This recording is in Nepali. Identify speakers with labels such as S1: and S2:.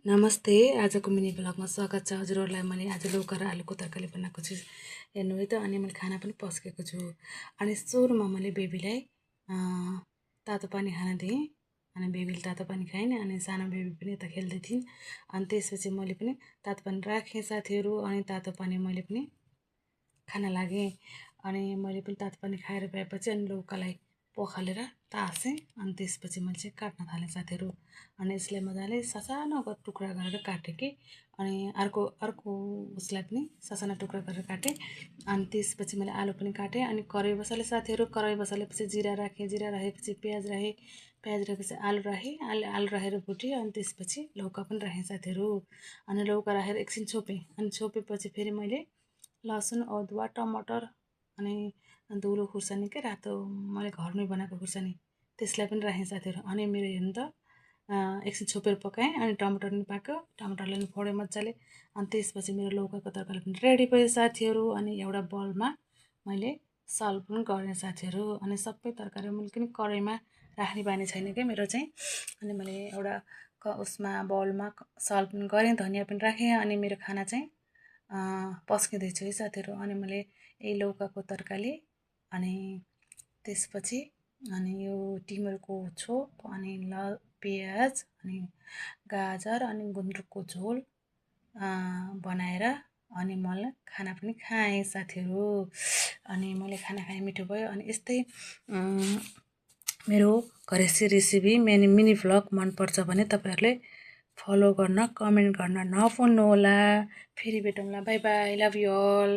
S1: नमस्ते। आजको मिनी ब्लगमा स्वागत छ हजुरहरूलाई। मैले आज लौका र आलुको तरकारी बनाएको छु, हेर्नु है त। अनि मैले खाना पनि पस्केको छु। अनि सुरुमा मैले बेबीलाई तातो पानी खान दिएँ। अनि बेबीले तातो पानी खाइन्। अनि सानो बेबी पनि यता खेल्दै थिइन्। अनि त्यसपछि मैले पनि तातो पानी राखेँ साथीहरू। अनि तातो पानी मैले पनि खान लागेँ। अनि मैले पनि तातो पानी खाएर भएपछि अनि लौकालाई पखालेर तासेँ। अनि त्यसपछि मैले चाहिँ काट्न थालेँ साथीहरू। अनि यसलाई मजाले ससानो टुक्रा गरेर काटेँ कि। अनि अर्को उसलाई पनि ससाना टुक्रा गरेर काटेँ। अनि त्यसपछि मैले आलु पनि काटेँ। अनि कराही बसालेँ साथीहरू। कराही बसालेपछि जिरा राखेँ। जिरा राखेपछि प्याज राखेँ। प्याज राखेपछि आलु राखेँ। आलु राखेर भुटेँ। अनि त्यसपछि लौका पनि राखेँ साथीहरू। अनि लौका राखेर एकछिन छोपेँ। अनि छोपेपछि फेरि मैले लसुन, अदुवा, टमाटर अनि धुलो खुर्सानी के रातो मैले घरमै बनाएको खुर्सानी त्यसलाई पनि राखेँ साथीहरू। अनि मेरो हेर्नु त एकछिन छोपेर पकाएँ। अनि टमाटर पनि पाक्यो। टमाटरलाई पनि फोडेँ मजाले। अनि त्यसपछि मेरो लौकाको तरकारी पनि रेडी भयो साथीहरू। अनि एउटा बलमा मैले सल्भ पनि गरेँ साथीहरू। अनि सबै तरकारी मैले पनि कराहीमा राख्ने बानी छैन क्या मेरो चाहिँ। अनि मैले एउटा उसमा बलमा सल्भ पनि गरेँ, धनियाँ पनि राखेँ। अनि मेरो खाना चाहिँ पस्किँदैछु है साथीहरू। अनि मैले यही लौकाको तरकारी अनि त्यसपछि अनि यो टिमुरको छोप अनि प्याज अनि गाजर अनि गुन्द्रुकको झोल बनाएर अनि मैले खाना पनि खाएँ साथीहरू। अनि मैले खाना खाएँ, मिठो भयो। अनि यस्तै मेरो घरेसी रेसिपी मिनी भ्लग मनपर्छ भने तपाईँहरूले फलो गर्न, कमेन्ट गर्न नभुल्नुहोला। फेरि भेटौँला। Bye bye. Love you all.